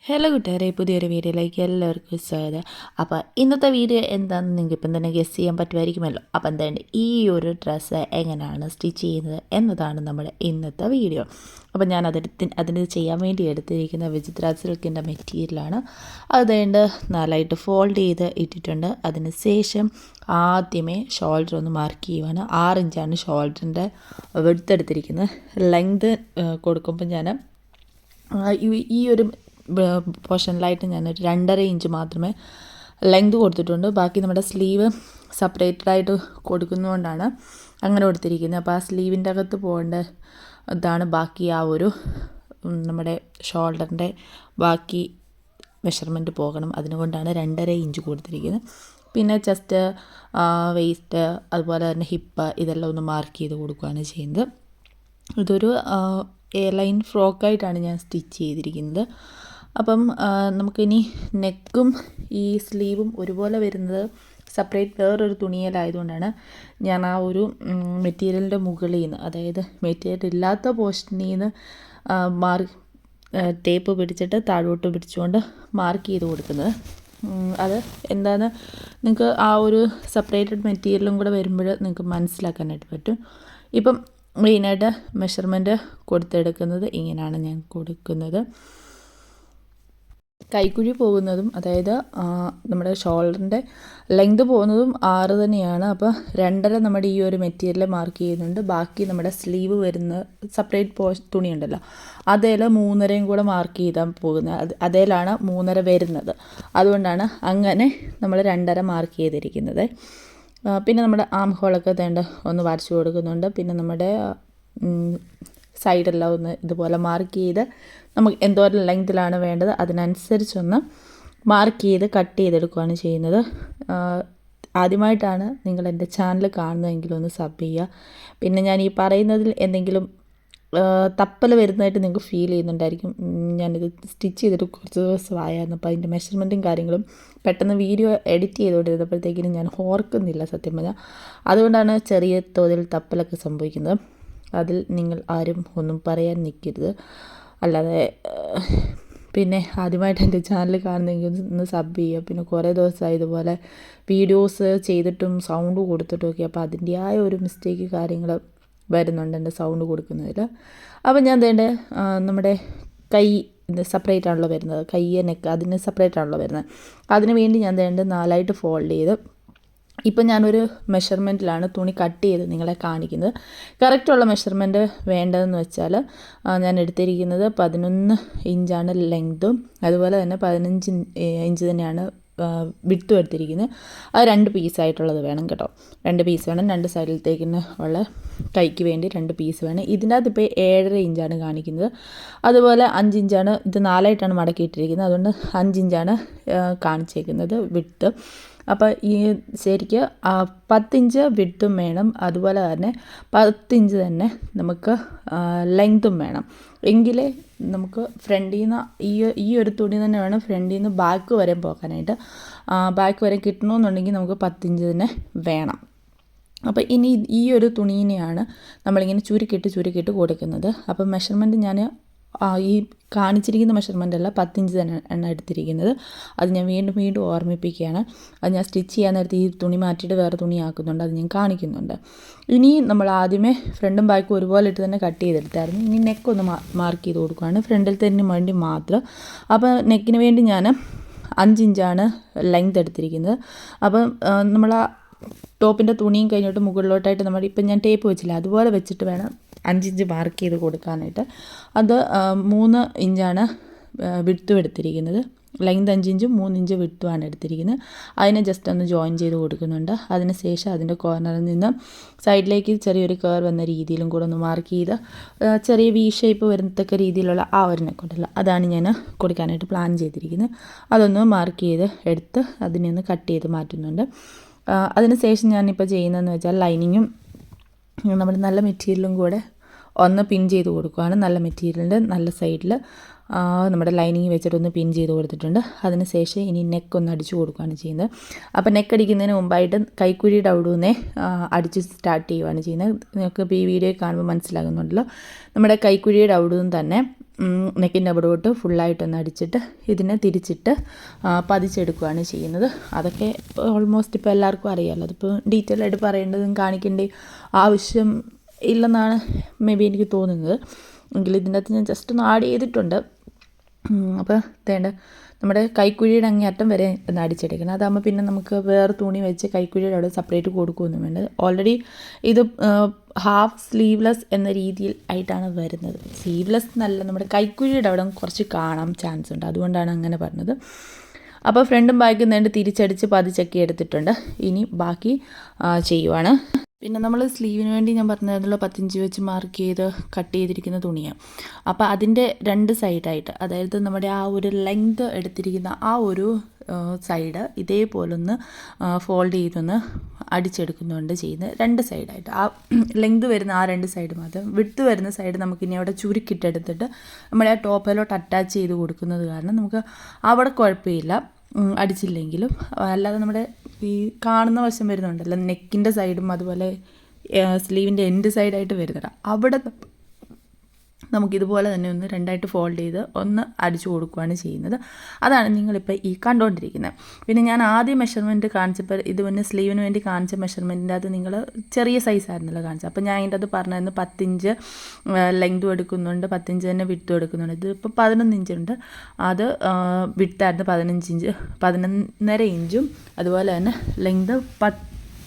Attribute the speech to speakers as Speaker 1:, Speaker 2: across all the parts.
Speaker 1: Hello കൂട്ടുകാരെ, പുതിയൊരു വീഡിയോയിലേക്ക് എല്ലാവർക്കും സ്വാഗതം. അപ്പോൾ ഇന്നത്തെ വീഡിയോ എന്താണെന്ന് നിങ്ങൾക്ക് ഇപ്പം തന്നെ ഗസ് ചെയ്യാൻ പറ്റുമായിരിക്കുമല്ലോ. അപ്പം എന്തായാലും ഈ ഒരു ഡ്രസ്സ് എങ്ങനെയാണ് സ്റ്റിച്ച് ചെയ്യുന്നത് എന്നതാണ് നമ്മുടെ ഇന്നത്തെ വീഡിയോ. അപ്പം ഞാൻ അതിന് ചെയ്യാൻ വേണ്ടി എടുത്തിരിക്കുന്ന വിചിത്ര സിൽക്കിൻ്റെ മെറ്റീരിയലാണ്. അതുകൊണ്ട് നാലായിട്ട് ഫോൾഡ് ചെയ്ത് ഇട്ടിട്ടുണ്ട്. അതിന് ശേഷം ആദ്യമേ ഷോൾഡർ ഒന്ന് മാർക്ക് ചെയ്യുവാണ്. 6 ഇഞ്ചാണ് ഷോൾഡറിൻ്റെ വിഡ്ത്ത് എടുത്തിരിക്കുന്നത്. ലെങ്ത് കൊടുക്കുമ്പോൾ ഞാൻ ഈ ഒരു പോർഷനിലായിട്ട് ഞാനൊരു 2.5 ഇഞ്ച് മാത്രമേ ലെങ്ത് കൊടുത്തിട്ടുണ്ട്. ബാക്കി നമ്മുടെ സ്ലീവ് സെപ്പറേറ്റഡായിട്ട് കൊടുക്കുന്നതുകൊണ്ടാണ് അങ്ങനെ കൊടുത്തിരിക്കുന്നത്. അപ്പോൾ ആ സ്ലീവിൻ്റെ അകത്ത് പോകേണ്ട ഇതാണ് ബാക്കി ആ ഒരു നമ്മുടെ ഷോൾഡറിൻ്റെ ബാക്കി മെഷർമെൻറ്റ് പോകണം. അതുകൊണ്ടാണ് 2.5 ഇഞ്ച് കൊടുത്തിരിക്കുന്നത്. പിന്നെ ചെസ്റ്റ്, വേസ്റ്റ്, അതുപോലെ തന്നെ ഹിപ്പ് ഇതെല്ലാം ഒന്ന് മാർക്ക് ചെയ്ത് കൊടുക്കുകയാണ് ചെയ്യുന്നത്. ഇതൊരു എയർലൈൻ ഫ്രോക്കായിട്ടാണ് ഞാൻ സ്റ്റിച്ച് ചെയ്തിരിക്കുന്നത്. അപ്പം നമുക്കിനി നെക്കും ഈ സ്ലീവും ഒരുപോലെ വരുന്നത് സെപ്പറേറ്റ് വേറൊരു തുണിയിലായതുകൊണ്ടാണ് ഞാൻ ആ ഒരു മെറ്റീരിയലിൻ്റെ മുകളിൽ നിന്ന്, അതായത് മെറ്റീരിയൽ ഇല്ലാത്ത പോർഷനിൽ നിന്ന് ടേപ്പ് പിടിച്ചിട്ട് താഴോട്ട് പിടിച്ചുകൊണ്ട് മാർക്ക് ചെയ്ത് കൊടുക്കുന്നത്. അത് എന്താണെന്ന് നിങ്ങൾക്ക് ആ ഒരു സെപ്പറേറ്റഡ് മെറ്റീരിയലും കൂടെ വരുമ്പോൾ നിങ്ങൾക്ക് മനസ്സിലാക്കാനായിട്ട് പറ്റും. ഇപ്പം മെയിനായിട്ട് മെഷർമെൻറ്റ് കൊടുത്തെടുക്കുന്നത് ഇങ്ങനെയാണ് ഞാൻ കൊടുക്കുന്നത്. കൈക്കുഴി പോകുന്നതും, അതായത് നമ്മുടെ ഷോൾഡറിൻ്റെ ലെങ്ത് പോകുന്നതും 6 തന്നെയാണ്. അപ്പോൾ 2.5 നമ്മുടെ ഈ ഒരു മെറ്റീരിയൽ മാർക്ക് ചെയ്യുന്നുണ്ട്. ബാക്കി നമ്മുടെ സ്ലീവ് വരുന്ന സെപ്പറേറ്റ് തുണി ഉണ്ടല്ലോ, അതേൽ 3.5 കൂടെ മാർക്ക് ചെയ്താൽ പോകുന്നത്. അതേലാണ് 3.5 വരുന്നത്. അതുകൊണ്ടാണ് അങ്ങനെ നമ്മൾ 2.5 മാർക്ക് ചെയ്തിരിക്കുന്നത്. പിന്നെ നമ്മുടെ ആം ഹോളൊക്കെ ഒന്ന് വരച്ചു കൊടുക്കുന്നുണ്ട്. പിന്നെ നമ്മുടെ സൈഡെല്ലാം ഒന്ന് ഇതുപോലെ മാർക്ക് ചെയ്ത് നമുക്ക് എന്തോരം ലെങ്തിലാണ് വേണ്ടത് അതിനനുസരിച്ചൊന്ന് മാർക്ക് ചെയ്ത് കട്ട് ചെയ്തെടുക്കുകയാണ് ചെയ്യുന്നത്. ആദ്യമായിട്ടാണ് നിങ്ങൾ എൻ്റെ ചാനൽ കാണുന്നതെങ്കിൽ ഒന്ന് സബ് ചെയ്യുക. പിന്നെ ഞാൻ ഈ പറയുന്നതിൽ എന്തെങ്കിലും തപ്പൽ വരുന്നതായിട്ട് നിങ്ങൾക്ക് ഫീൽ ചെയ്യുന്നുണ്ടായിരിക്കും. ഞാനിത് സ്റ്റിച്ച് ചെയ്തിട്ട് കുറച്ച് ദിവസമായിരുന്നു. അപ്പോൾ അതിൻ്റെ മെഷർമെൻറ്റും കാര്യങ്ങളും പെട്ടെന്ന് വീഡിയോ എഡിറ്റ് ചെയ്തുകൊണ്ടിരുന്നപ്പോഴത്തേക്കിനും ഞാൻ ഓർക്കുന്നില്ല സത്യം പറഞ്ഞാൽ. അതുകൊണ്ടാണ് ചെറിയ തോതിൽ തപ്പലൊക്കെ സംഭവിക്കുന്നത്. അതിൽ നിങ്ങൾ ആരും ഒന്നും പറയാൻ നിൽക്കരുത്. അല്ലാതെ പിന്നെ ആദ്യമായിട്ട് എൻ്റെ ചാനൽ കാണുന്നെങ്കിൽ ഒന്ന് സബ് ചെയ്യുക. പിന്നെ കുറേ ദിവസമായി ഇതുപോലെ വീഡിയോസ് ചെയ്തിട്ടും സൗണ്ട് കൊടുത്തിട്ടും ഒക്കെ, അപ്പോൾ അതിൻ്റെതായ ഒരു മിസ്റ്റേക്ക് കാര്യങ്ങൾ വരുന്നുണ്ട് എൻ്റെ സൗണ്ട് കൊടുക്കുന്നതിൽ. അപ്പോൾ ഞാൻ നമ്മുടെ കൈ സെപ്പറേറ്റ് ആണല്ലോ വരുന്നത്, കയ്യ് നെക്ക് അതിന് സെപ്പറേറ്റ് ആണല്ലോ വരുന്നത്. അതിന് വേണ്ടി ഞാൻ 4ആയിട്ട് ഫോൾഡ് ചെയ്ത് ഇപ്പം ഞാനൊരു മെഷർമെൻറ്റിലാണ് തുണി കട്ട് ചെയ്ത് നിങ്ങളെ കാണിക്കുന്നത്. കറക്റ്റുള്ള മെഷർമെൻറ്റ് വേണ്ടതെന്ന് വെച്ചാൽ ഞാൻ എടുത്തിരിക്കുന്നത് 11 ഇഞ്ചാണ് ലെങ്തും, അതുപോലെ തന്നെ 15 ഇഞ്ച് തന്നെയാണ് വിട്ടും എടുത്തിരിക്കുന്നത്. അത് 2 പീസായിട്ടുള്ളത് വേണം കേട്ടോ. 2 പീസ് വേണം. 2 സൈഡിലത്തേക്കിന് ഉള്ള കൈക്ക് വേണ്ടി 2 പീസ് വേണം. ഇതിനകത്ത് ഇപ്പോൾ 7.5 ഇഞ്ചാണ് കാണിക്കുന്നത്. അതുപോലെ 5 ഇഞ്ചാണ്, ഇത് 4ആയിട്ടാണ് മടക്കിയിട്ടിരിക്കുന്നത്, അതുകൊണ്ട് 5 ഇഞ്ചാണ് കാണിച്ചേക്കുന്നത് വിട്ട്. അപ്പോൾ ഈ ശരിക്ക് 10 ഇഞ്ച് വിഡ്ത്തും വേണം, അതുപോലെ തന്നെ 10 ഇഞ്ച് തന്നെ നമുക്ക് ലെങ്ത്തും വേണം. എങ്കിലേ നമുക്ക് ഫ്രണ്ടിൽ നിന്ന് ഈ ഒരു തുണി തന്നെ വേണം ഫ്രണ്ടിൽ നിന്ന് ബാക്ക് വരെ പോകാനായിട്ട്. ബാക്ക് വരെ കിട്ടണമെന്നുണ്ടെങ്കിൽ നമുക്ക് 10 ഇഞ്ച് തന്നെ വേണം. അപ്പോൾ ഇനി ഈ ഒരു തുണീനെയാണ് നമ്മളിങ്ങനെ ചുരുക്കിയിട്ട് കൊടുക്കുന്നത്. അപ്പോൾ മെഷർമെൻറ്റ് ഞാൻ ഈ കാണിച്ചിരിക്കുന്ന മെഷർമെൻ്റ് അല്ല, 10 ഇഞ്ച് തന്നെ എടുത്തിരിക്കുന്നത്. അത് ഞാൻ വീണ്ടും ഓർമ്മിപ്പിക്കുകയാണ്. അത് ഞാൻ സ്റ്റിച്ച് ചെയ്യാൻ നേരത്തെ ഈ തുണി മാറ്റിയിട്ട് വേറെ തുണി ആക്കുന്നുണ്ട്, അത് ഞാൻ കാണിക്കുന്നുണ്ട്. ഇനി നമ്മൾ ആദ്യമേ ഫ്രണ്ടും ബാക്കും ഒരുപോലെ ഇട്ട് തന്നെ കട്ട് ചെയ്തെടുത്തായിരുന്നു. ഇനി നെക്കൊന്ന് മാർക്ക് ചെയ്ത് കൊടുക്കുകയാണ്, ഫ്രണ്ടിൽ തന്നെ വേണ്ടി മാത്രം. അപ്പോൾ നെക്കിന് വേണ്ടി ഞാൻ 5 ഇഞ്ചാണ് ലെങ്ത് എടുത്തിരിക്കുന്നത്. അപ്പം നമ്മൾ ആ ടോപ്പിൻ്റെ തുണിയും കഴിഞ്ഞിട്ട് മുകളിലോട്ടായിട്ട് ഇപ്പം ഞാൻ ടേപ്പ് വെച്ചില്ല, അതുപോലെ വെച്ചിട്ട് വേണം 5 ഇഞ്ച് മാർക്ക് ചെയ്ത് കൊടുക്കാനായിട്ട്. അത് 3 ഇഞ്ചാണ് വിഡ്ത്തും എടുത്തിരിക്കുന്നത്. ലെങ്ത് 5 ഇഞ്ചും 3 ഇഞ്ച് വിഡ്ത്തുമാണ് എടുത്തിരിക്കുന്നത്. അതിനെ ജസ്റ്റ് ഒന്ന് ജോയിൻ ചെയ്ത് കൊടുക്കുന്നുണ്ട്. അതിന് ശേഷം അതിൻ്റെ കോർണറിൽ നിന്ന് സൈഡിലേക്ക് ചെറിയൊരു കർവ് എന്ന രീതിയിലും കൂടെ ഒന്ന് മാർക്ക് ചെയ്ത് ചെറിയ വി ഷേപ്പ് വരുന്നത്തക്ക രീതിയിലുള്ള ആ ഒരു നെക്കുണ്ടല്ലോ, അതാണ് ഞാൻ കൊടുക്കാനായിട്ട് പ്ലാൻ ചെയ്തിരിക്കുന്നത്. അതൊന്ന് മാർക്ക് ചെയ്ത് എടുത്ത് അതിനെ ഒന്ന് കട്ട് ചെയ്ത് മാറ്റുന്നുണ്ട്. അതിന് ശേഷം ഞാനിപ്പോൾ ചെയ്യുന്നതെന്ന് വെച്ചാൽ ലൈനിങ്ങും നമ്മുടെ നല്ല മെറ്റീരിയലും കൂടെ ഒന്ന് പിൻ ചെയ്ത് കൊടുക്കുകയാണ്. നല്ല മെറ്റീരിയലിൻ്റെ നല്ല സൈഡിൽ നമ്മുടെ ലൈനിങ് വെച്ചിട്ടൊന്ന് പിൻ ചെയ്ത് കൊടുത്തിട്ടുണ്ട്. അതിനുശേഷം ഇനി നെക്ക് ഒന്ന് അടിച്ചു കൊടുക്കുകയാണ് ചെയ്യുന്നത്. അപ്പോൾ നെക്ക് അടിക്കുന്നതിന് മുമ്പായിട്ട് കൈക്കുഴിയുടെ അവിടെ നിന്നേ അടിച്ച് സ്റ്റാർട്ട് ചെയ്യുകയാണ് ചെയ്യുന്നത്. നിങ്ങൾക്ക് ഇപ്പോൾ ഈ വീഡിയോ കാണുമ്പോൾ മനസ്സിലാകുന്നുണ്ടല്ലോ. നമ്മുടെ കൈക്കുഴിയുടെ അവിടെ നിന്ന് തന്നെ നെക്കിൻ്റെ അവിടോട്ട് ഫുള്ളായിട്ടൊന്ന് അടിച്ചിട്ട് ഇതിനെ തിരിച്ചിട്ട് പതിച്ചെടുക്കുകയാണ് ചെയ്യുന്നത്. അതൊക്കെ ഓൾമോസ്റ്റ് ഇപ്പോൾ എല്ലാവർക്കും അറിയാമല്ലോ. അതിപ്പോൾ ഡീറ്റെയിൽ ആയിട്ട് പറയേണ്ടതും കാണിക്കേണ്ട ആവശ്യം ഇല്ലെന്നാണ് മേ ബി എനിക്ക് തോന്നുന്നത്. എങ്കിലും ഇതിൻ്റെ അകത്ത് ഞാൻ ജസ്റ്റ് ഒന്ന് ആഡ് ചെയ്തിട്ടുണ്ട്. അപ്പോൾ വേണ്ട നമ്മുടെ കൈക്കുഴിയുടെ അങ്ങേയറ്റം വരെ ഒന്ന് അടിച്ചെടുക്കണം. അതാകുമ്പോൾ പിന്നെ നമുക്ക് വേറെ തുണി വെച്ച് കൈക്കുഴിയുടെ അവിടെ സെപ്പറേറ്റ് കൊടുക്കുകയൊന്നും വേണ്ടത്. ഓൾറെഡി ഇത് ഹാഫ് സ്ലീവ്ലെസ് എന്ന രീതിയിൽ ആയിട്ടാണ് വരുന്നത്. സ്ലീവ്ലെസ് എന്നല്ല, നമ്മുടെ കൈക്കുഴിയുടെ അവിടെ കുറച്ച് കാണാൻ ചാൻസ് ഉണ്ട്, അതുകൊണ്ടാണ് അങ്ങനെ പറഞ്ഞത്. അപ്പോൾ ഫ്രണ്ടും ബാക്കും നേണ്ട് തിരിച്ചടിച്ച് പതിച്ചൊക്കെ എടുത്തിട്ടുണ്ട്. ഇനി ബാക്കി ചെയ്യുവാണ്. പിന്നെ നമ്മൾ സ്ലീവിന് വേണ്ടി ഞാൻ പറഞ്ഞതിലുള്ള 10 ഇഞ്ച് വെച്ച് മാർക്ക് ചെയ്ത് കട്ട് ചെയ്തിരിക്കുന്ന തുണിയാണ്. അപ്പോൾ അതിൻ്റെ 2 സൈഡായിട്ട്, അതായത് നമ്മുടെ ആ ഒരു ലെങ്ത് എടുത്തിരിക്കുന്ന ആ ഒരു സൈഡ് ഇതേപോലൊന്ന് ഫോൾഡ് ചെയ്തൊന്ന് അടിച്ചെടുക്കുന്നുണ്ട് ചെയ്യുന്നത്. 2 സൈഡായിട്ട് ആ ലെങ്ത് വരുന്ന ആ 2 സൈഡ് മാത്രം. വിഡ്ത്ത് വരുന്ന സൈഡ് നമുക്കിനി അവിടെ ചുരുക്കിട്ടെടുത്തിട്ട് നമ്മുടെ ആ ടോപ്പിലോട്ട് അറ്റാച്ച് ചെയ്ത് കൊടുക്കുന്നത് കാരണം നമുക്ക് അവിടെ കുഴപ്പമില്ല അടിച്ചില്ലെങ്കിലും. അല്ലാതെ നമ്മുടെ ഈ കാണുന്ന വശം വരുന്നുണ്ടല്ലോ, നെക്കിൻ്റെ സൈഡും അതുപോലെ സ്ലീവിൻ്റെ എൻഡ് സൈഡായിട്ട് വരുന്നുണ്ട്, അവിടെ നമുക്കിതുപോലെ തന്നെ ഒന്ന് 2ആയിട്ട് ഫോൾഡ് ചെയ്ത് ഒന്ന് അടിച്ചു കൊടുക്കുകയാണ് ചെയ്യുന്നത്. അതാണ് നിങ്ങളിപ്പോൾ ഈ കണ്ടുകൊണ്ടിരിക്കുന്നത്. പിന്നെ ഞാൻ ആദ്യം മെഷർമെൻറ്റ് കാണിച്ചപ്പോൾ ഇത് പിന്നെ സ്ലീവിന് വേണ്ടി കാണിച്ച മെഷർമെൻറ്റിൻ്റെ അത് നിങ്ങൾ ചെറിയ സൈസായിരുന്നല്ലോ കാണിച്ചത്. അപ്പോൾ ഞാൻ അതിൻ്റെ അത് പറഞ്ഞിരുന്നു 10 ഇഞ്ച് ലെങ്തും എടുക്കുന്നുണ്ട്, 10 ഇഞ്ച് തന്നെ വിഡ്ത്തും എടുക്കുന്നുണ്ട്. ഇത് ഇപ്പോൾ 11 ഇഞ്ചുണ്ട്. അത് വിഡ്ത്തായിരുന്നു 15 ഇഞ്ച്, 11.5 ഇഞ്ചും അതുപോലെ തന്നെ ലെങ്ത്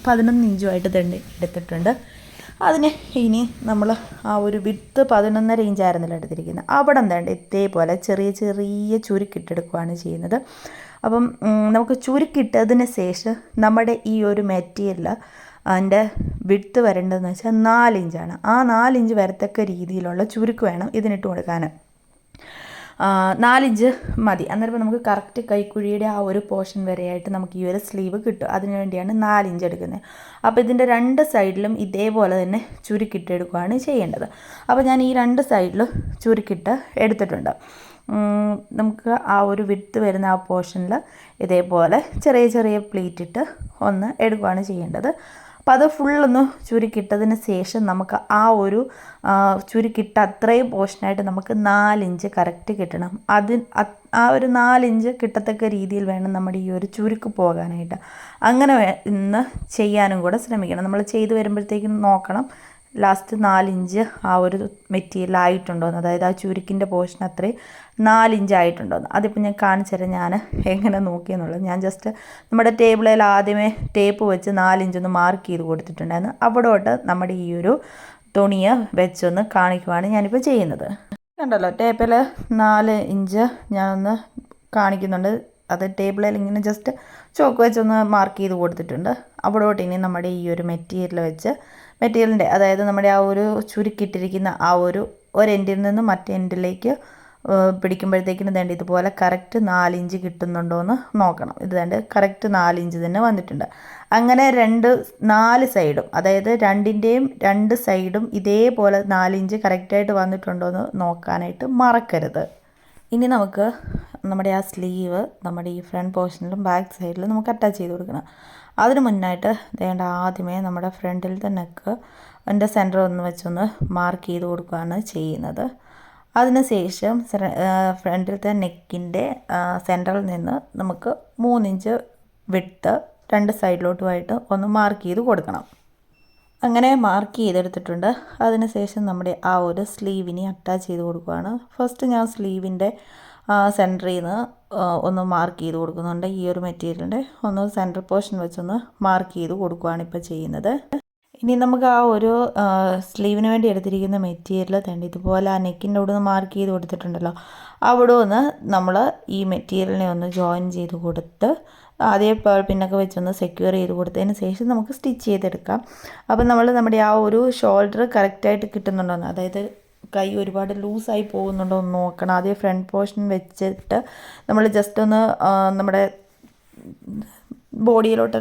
Speaker 1: 11 ഇഞ്ചുമായിട്ട് തന്നെ എടുത്തിട്ടുണ്ട്. അതിന് ഇനി നമ്മൾ ആ ഒരു വിഡ്ത്ത് 11.5 ഇഞ്ചായിരുന്നല്ലോ എടുത്തിരിക്കുന്നത്, അവിടെ എന്താണ്ട് ഇതേപോലെ ചെറിയ ചെറിയ ചുരുക്കിട്ടെടുക്കുകയാണ് ചെയ്യുന്നത്. അപ്പം നമുക്ക് ചുരുക്കിട്ടതിന് ശേഷം നമ്മുടെ ഈ ഒരു മെറ്റീരിയൽ അതിൻ്റെ വിഡ്ത്ത് വരേണ്ടതെന്ന് വെച്ചാൽ 4 ഇഞ്ചാണ്. ആ 4 ഇഞ്ച് വരത്തക്ക രീതിയിലുള്ള ചുരുക്ക് വേണം ഇതിനിട്ട് കൊടുക്കാൻ. 4 ഇഞ്ച് മതി. അന്നേരം നമുക്ക് കറക്റ്റ് കൈക്കുഴിയുടെ ആ ഒരു പോർഷൻ വരെയായിട്ട് നമുക്ക് ഈ ഒരു സ്ലീവ് കിട്ടും. അതിന് വേണ്ടിയാണ് 4 ഇഞ്ച് എടുക്കുന്നത്. അപ്പോൾ ഇതിൻ്റെ 2 സൈഡിലും ഇതേപോലെ തന്നെ ചുരുക്കിട്ടെടുക്കുകയാണ് ചെയ്യേണ്ടത്. അപ്പോൾ ഞാൻ ഈ 2 സൈഡിലും ചുരുക്കിട്ട് എടുത്തിട്ടുണ്ട്. നമുക്ക് ആ ഒരു വിഡ്ത്ത് വരുന്ന ആ പോർഷനിൽ ഇതേപോലെ ചെറിയ ചെറിയ പ്ലീറ്റ് ഇട്ട് ഒന്ന് എടുക്കുകയാണ് ചെയ്യേണ്ടത്. അപ്പോൾ അത് ഫുള്ളൊന്ന് ചുരുക്കിട്ടതിന് ശേഷം നമുക്ക് ആ ഒരു ചുരുക്കിട്ട അത്രയും പോർഷനായിട്ട് നമുക്ക് 4 ഇഞ്ച് കറക്റ്റ് കിട്ടണം. ആ ഒരു 4 ഇഞ്ച് കിട്ടത്തക്ക രീതിയിൽ വേണം നമ്മുടെ ഈ ഒരു ചുരുക്ക് പോകാനായിട്ട്. അങ്ങനെ ഇന്ന് ചെയ്യാനും കൂടെ ശ്രമിക്കണം. നമ്മൾ ചെയ്ത് വരുമ്പോഴത്തേക്കും നോക്കണം ലാസ്റ്റ് 4 ഇഞ്ച് ആ ഒരു മെറ്റീരിയൽ ആയിട്ടുണ്ടോയെന്ന്, അതായത് ആ ചുരുക്കിൻ്റെ പോർഷൻ അത്രയും 4 ഇഞ്ച് ആയിട്ടുണ്ടോയെന്ന്. അതിപ്പോൾ ഞാൻ കാണിച്ചു തരാം ഞാൻ എങ്ങനെ നോക്കിയെന്നുള്ളത്. ഞാൻ ജസ്റ്റ് നമ്മുടെ ടേബിളിൽ ആദ്യമേ ടേപ്പ് വെച്ച് 4 ഇഞ്ചൊന്ന് മാർക്ക് ചെയ്ത് കൊടുത്തിട്ടുണ്ടായിരുന്നു. അവിടോട്ട് നമ്മുടെ ഈ ഒരു തുണിയെ വെച്ചൊന്ന് കാണിക്കുവാണ് ഞാനിപ്പോൾ ചെയ്യുന്നത്. കണ്ടല്ലോ ടേപ്പിൽ 4 ഇഞ്ച് ഞാനൊന്ന് കാണിക്കുന്നുണ്ട്. അത് ടേബിളിൽ ഇങ്ങനെ ജസ്റ്റ് ചോക്ക് വെച്ചൊന്ന് മാർക്ക് ചെയ്ത് കൊടുത്തിട്ടുണ്ട്. അവിടോട്ട് ഇനി നമ്മുടെ ഈ ഒരു മെറ്റീരിയലിൻ്റെ അതായത് നമ്മുടെ ആ ഒരു ചുരുക്കിട്ടിരിക്കുന്ന ആ ഒരു എൻഡിൽ നിന്ന് മറ്റേ എൻഡിലേക്ക് പിടിക്കുമ്പോഴത്തേക്കിനും വേണ്ടി ഇതുപോലെ കറക്റ്റ് 4 ഇഞ്ച് കിട്ടുന്നുണ്ടോ എന്ന് നോക്കണം. ഇത് വേണ്ട കറക്റ്റ് 4 ഇഞ്ച് തന്നെ വന്നിട്ടുണ്ട്. അങ്ങനെ 4 സൈഡും, അതായത് 2ൻ്റെയും 2 സൈഡും ഇതേപോലെ 4 ഇഞ്ച് കറക്റ്റായിട്ട് വന്നിട്ടുണ്ടോ എന്ന് നോക്കാനായിട്ട് മറക്കരുത്. ഇനി നമുക്ക് നമ്മുടെ ആ സ്ലീവ് നമ്മുടെ ഈ ഫ്രണ്ട് പോർഷനിലും ബാക്ക് സൈഡിലും നമുക്ക് അറ്റാച്ച് ചെയ്ത് കൊടുക്കണം. അതിന് മുന്നായിട്ട് വേണ്ട ആദ്യമേ നമ്മുടെ ഫ്രണ്ടിലത്തെ നെക്ക് എൻ്റെ സെൻറ്റർ ഒന്ന് വെച്ചൊന്ന് മാർക്ക് ചെയ്ത് കൊടുക്കുകയാണ് ചെയ്യുന്നത്. അതിനുശേഷം ഫ്രണ്ടിലത്തെ നെക്കിൻ്റെ സെൻറ്ററിൽ നിന്ന് നമുക്ക് 3 ഇഞ്ച് വിഡ്ത്ത് 2 സൈഡിലോട്ടുമായിട്ട് ഒന്ന് മാർക്ക് ചെയ്ത് കൊടുക്കണം. അങ്ങനെ മാർക്ക് ചെയ്തെടുത്തിട്ടുണ്ട്. അതിനുശേഷം നമ്മുടെ ആ ഒരു സ്ലീവിനെ അറ്റാച്ച് ചെയ്ത് കൊടുക്കുകയാണ്. ഫസ്റ്റ് ഞാൻ സ്ലീവിൻ്റെ സെൻറ്ററിൽ നിന്ന് ഒന്ന് മാർക്ക് ചെയ്ത് കൊടുക്കുന്നുണ്ട്. ഈ ഒരു മെറ്റീരിയലിൻ്റെ ഒന്ന് സെൻറ്റർ പോർഷൻ വെച്ചൊന്ന് മാർക്ക് ചെയ്ത് കൊടുക്കുകയാണ് ഇപ്പോൾ ചെയ്യുന്നത്. ഇനി നമുക്ക് ആ ഒരു സ്ലീവിന് വേണ്ടി എടുത്തിരിക്കുന്ന മെറ്റീരിയൽ തന്നെ ഇതുപോലെ ആ നെക്കിൻ്റെ അവിടെ നിന്ന് മാർക്ക് ചെയ്ത് കൊടുത്തിട്ടുണ്ടല്ലോ, അവിടെ ഒന്ന് നമ്മൾ ഈ മെറ്റീരിയലിനെ ഒന്ന് ജോയിൻ ചെയ്ത് കൊടുത്ത് ആദ്യം പിന്നൊക്കെ വെച്ചൊന്ന് സെക്യൂർ ചെയ്ത് കൊടുത്തതിന് ശേഷം നമുക്ക് സ്റ്റിച്ച് ചെയ്തെടുക്കാം. അപ്പം നമ്മുടെ ആ ഒരു ഷോൾഡർ കറക്റ്റായിട്ട് കിട്ടുന്നുണ്ടോയെന്ന്, അതായത് കൈ ഒരുപാട് ലൂസായി പോകുന്നുണ്ടോ എന്ന് നോക്കണം. ആദ്യം ഫ്രണ്ട് പോർഷൻ വെച്ചിട്ട് നമ്മൾ ജസ്റ്റ് ഒന്ന് നമ്മുടെ ബോഡിയിലോട്ട്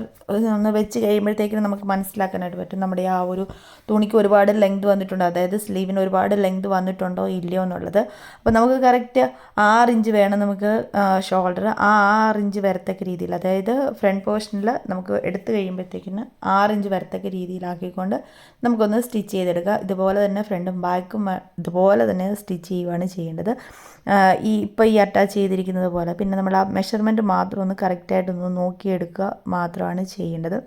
Speaker 1: ഒന്ന് വെച്ച് കഴിയുമ്പോഴത്തേക്കിനും നമുക്ക് മനസ്സിലാക്കാനായിട്ട് പറ്റും നമ്മുടെ ആ ഒരു തുണിക്ക് ഒരുപാട് ലെങ്ത് വന്നിട്ടുണ്ടോ, അതായത് സ്ലീവിന് ഒരുപാട് ലെങ്ത് വന്നിട്ടുണ്ടോ ഇല്ലയോ എന്നുള്ളത്. അപ്പോൾ നമുക്ക് കറക്റ്റ് 6 ഇഞ്ച് വേണം നമുക്ക് ഷോൾഡർ. ആ 6 ഇഞ്ച് വരത്തക്ക രീതിയിൽ, അതായത് ഫ്രണ്ട് പോർഷനിൽ നമുക്ക് എടുത്തു കഴിയുമ്പോഴത്തേക്കിന് 6 ഇഞ്ച് വരത്തക്ക രീതിയിലാക്കിക്കൊണ്ട് നമുക്കൊന്ന് സ്റ്റിച്ച് ചെയ്തെടുക്കുക. ഇതുപോലെ തന്നെ ഫ്രണ്ടും ബാക്കും ഇതുപോലെ തന്നെ സ്റ്റിച്ച് ചെയ്യുകയാണ് ചെയ്യേണ്ടത്. ഇപ്പോൾ ഈ അറ്റാച്ച് ചെയ്തിരിക്കുന്നത് പോലെ. പിന്നെ നമ്മൾ ആ മെഷർമെൻറ്റ് മാത്രം ഒന്ന് കറക്റ്റായിട്ടൊന്ന് നോക്കിയെടുക്കുക മാത്രമാണ് ചെയ്യേണ്ടത്.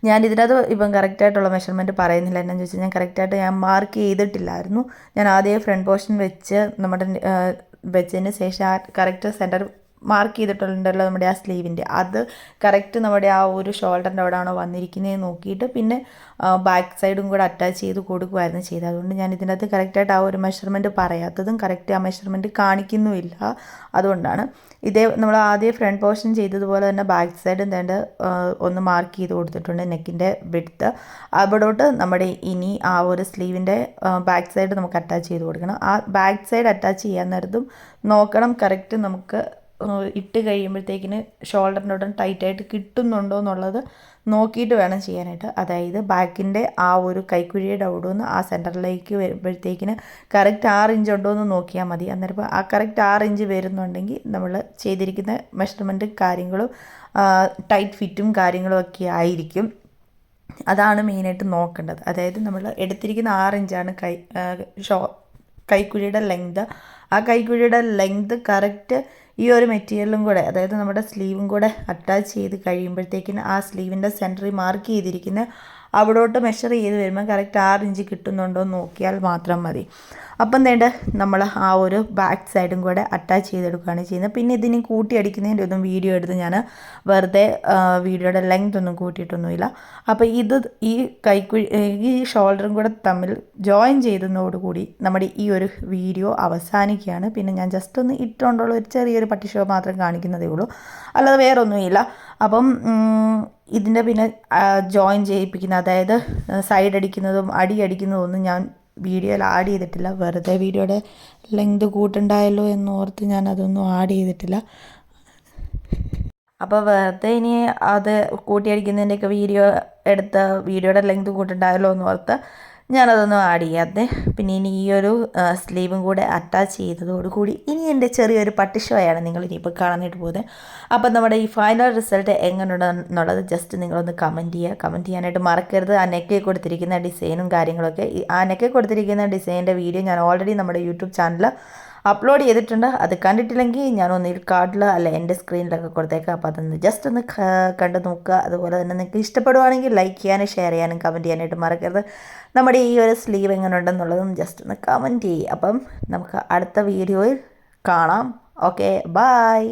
Speaker 1: ഞാൻ ഇതിനകത്ത് ഇപ്പം കറക്റ്റായിട്ടുള്ള മെഷർമെൻറ്റ് പറയുന്നില്ല. എന്നാന്ന് ചോദിച്ചാൽ ഞാൻ കറക്റ്റായിട്ട് ഞാൻ മാർക്ക് ചെയ്തിട്ടില്ലായിരുന്നു. ഞാൻ ആദ്യം ഫ്രണ്ട് പോർഷൻ വെച്ച് വെച്ചതിന് ശേഷം ആ കറക്റ്റ് സെൻറ്റർ മാർക്ക് ചെയ്തിട്ടുണ്ടല്ലോ നമ്മുടെ ആ സ്ലീവിൻ്റെ, അത് കറക്റ്റ് നമ്മുടെ ആ ഒരു ഷോൾഡറിൻ്റെ അവിടെയാണോ വന്നിരിക്കുന്നത് നോക്കിയിട്ട് പിന്നെ ബാക്ക് സൈഡും കൂടെ അറ്റാച്ച് ചെയ്ത് കൊടുക്കുമായിരുന്നു ചെയ്തത്. അതുകൊണ്ട് ഞാൻ ഇതിനകത്ത് കറക്റ്റായിട്ട് ആ ഒരു മെഷർമെൻറ്റ് പറയാത്തതും കറക്റ്റ് ആ മെഷർമെൻറ്റ് കാണിക്കുന്നുമില്ല. അതുകൊണ്ടാണ് നമ്മൾ ആദ്യം ഫ്രണ്ട് പോർഷൻ ചെയ്തതുപോലെ തന്നെ ബാക്ക് സൈഡും തേണ്ട ഒന്ന് മാർക്ക് ചെയ്ത് കൊടുത്തിട്ടുണ്ട്. നെക്കിൻ്റെ വിഡ്ത്ത് അവിടോട്ട് നമ്മുടെ ഇനി ആ ഒരു സ്ലീവിൻ്റെ ബാക്ക് സൈഡ് നമുക്ക് അറ്റാച്ച് ചെയ്ത് കൊടുക്കണം. ആ ബാക്ക് സൈഡ് അറ്റാച്ച് ചെയ്യാൻ നേരത്തും നോക്കണം കറക്റ്റ് നമുക്ക് ഇട്ട് കഴിയുമ്പോഴത്തേക്കിന് ഷോൾഡറിൻ്റെ ഉടൻ ടൈറ്റായിട്ട് കിട്ടുന്നുണ്ടോ എന്നുള്ളത് നോക്കിയിട്ട് വേണം ചെയ്യാനായിട്ട്. അതായത് ബാക്കിൻ്റെ ആ ഒരു കൈക്കുഴിയുടെ അവിടെ നിന്ന് ആ സെൻറ്ററിലേക്ക് വരുമ്പോഴത്തേക്കിന് കറക്റ്റ് 6 ഇഞ്ച് ഉണ്ടോ എന്ന് നോക്കിയാൽ മതി. അന്നേരം ആ കറക്റ്റ് 6 ഇഞ്ച് വരുന്നുണ്ടെങ്കിൽ നമ്മൾ ചെയ്തിരിക്കുന്ന മെഷർമെൻറ്റും കാര്യങ്ങളും ടൈറ്റ് ഫിറ്റും കാര്യങ്ങളും ഒക്കെ ആയിരിക്കും. അതാണ് മെയിനായിട്ട് നോക്കേണ്ടത്. അതായത് നമ്മൾ എടുത്തിരിക്കുന്ന 6 ഇഞ്ചാണ് കൈക്കുഴിയുടെ ലെങ്ത്. ആ കൈക്കുഴിയുടെ ലെങ്ത് കറക്റ്റ് ഈ ഒരു മെറ്റീരിയലും കൂടെ, അതായത് നമ്മുടെ സ്ലീവും കൂടെ അറ്റാച്ച് ചെയ്ത് കഴിയുമ്പോഴത്തേക്കിന് ആ സ്ലീവിൻ്റെ സെൻറ്ററിൽ മാർക്ക് ചെയ്തിരിക്കുന്ന അവിടോട്ട് മെഷർ ചെയ്ത് വരുമ്പോൾ കറക്റ്റ് 6 ഇഞ്ച് കിട്ടുന്നുണ്ടോ എന്ന് നോക്കിയാൽ മാത്രം മതി. അപ്പം വേണ്ട നമ്മൾ ആ ഒരു ബാക്ക് സൈഡും കൂടെ അറ്റാച്ച് ചെയ്തെടുക്കുകയാണ് ചെയ്യുന്നത്. പിന്നെ ഇതിന് കൂട്ടി അടിക്കുന്നതിൻ്റെ ഒന്നും വീഡിയോ എടുത്ത് ഞാൻ വെറുതെ വീഡിയോയുടെ ലെങ്ത് ഒന്നും കൂട്ടിയിട്ടൊന്നുമില്ല. അപ്പോൾ ഈ ഈ ഷോൾഡറും കൂടെ തമ്മിൽ ജോയിൻ ചെയ്തതോടുകൂടി നമ്മുടെ ഈ ഒരു വീഡിയോ അവസാനിക്കുകയാണ്. പിന്നെ ഞാൻ ജസ്റ്റ് ഒന്ന് ഇട്ടുകൊണ്ടുള്ള ഒരു ചെറിയൊരു പട്ടി ഷോ മാത്രം കാണിക്കുന്നതേ ഉള്ളൂ, അല്ലാതെ വേറെ ഒന്നുമില്ല. അപ്പം ഇതിൻ്റെ പിന്നെ ജോയിൻ ചെയ്യിപ്പിക്കുന്ന, അതായത് സൈഡ് അടിക്കുന്നതും അടിക്കുന്നതും ഒന്നും ഞാൻ വീഡിയോയിൽ ആഡ് ചെയ്തിട്ടില്ല. വെറുതെ വീഡിയോയുടെ ലെങ്ത് കൂട്ടുണ്ടായല്ലോ എന്നോർത്ത് ഞാൻ അതൊന്നും ആഡ് ചെയ്തിട്ടില്ല. അപ്പോൾ വെറുതെ ഇനി അത് കൂട്ടിയടിക്കുന്നതിൻ്റെയൊക്കെ വീഡിയോ എടുത്ത് വീഡിയോയുടെ ലെങ്ത് കൂട്ടുണ്ടായല്ലോ എന്നോർത്ത് ഞാനതൊന്നും ആഡ് ചെയ്യാതെ പിന്നെ ഇനി ഈ ഒരു സ്ലീവും കൂടെ അറ്റാച്ച് ചെയ്തതോടുകൂടി ഇനി എൻ്റെ ചെറിയൊരു പട്ടി ഷോയാണ് നിങ്ങൾ ഇനിയിപ്പോൾ കാണാനായിട്ട് പോകുന്നത്. അപ്പോൾ നമ്മുടെ ഈ ഫൈനൽ റിസൾട്ട് എങ്ങനെയുണ്ടെന്നുള്ളത് ജസ്റ്റ് നിങ്ങളൊന്ന് കമൻറ്റ് ചെയ്യാനായിട്ട് മറക്കരുത്. ആ നെക്കിൽ കൊടുത്തിരിക്കുന്ന ഡിസൈനും കാര്യങ്ങളൊക്കെ, ആ നെക്കിൽ കൊടുത്തിരിക്കുന്ന ഡിസൈനിൻ്റെ വീഡിയോ ഞാൻ ഓൾറെഡി നമ്മുടെ യൂട്യൂബ് ചാനലിൽ അപ്ലോഡ് ചെയ്തിട്ടുണ്ട്. അത് കണ്ടിട്ടില്ലെങ്കിൽ ഞാൻ ഒന്നിൽ കാർഡിൽ അല്ല എൻ്റെ സ്ക്രീനിലൊക്കെ കൊടുത്തേക്കാം. അപ്പോൾ അതൊന്ന് ജസ്റ്റ് ഒന്ന് കണ്ടു നോക്കുക. അതുപോലെ തന്നെ നിങ്ങൾക്ക് ഇഷ്ടപ്പെടുവാണെങ്കിൽ ലൈക്ക് ചെയ്യാനും ഷെയർ ചെയ്യാനും കമൻറ്റ് ചെയ്യാനായിട്ട് മറക്കരുത്. നമ്മുടെ ഈ ഒരു സ്ലീവ് എങ്ങനെ ഉണ്ടെന്നുള്ളതും ജസ്റ്റ് ഒന്ന് കമൻറ്റ് ചെയ്യുക. അപ്പം നമുക്ക് അടുത്ത വീഡിയോയിൽ കാണാം. Okay, by.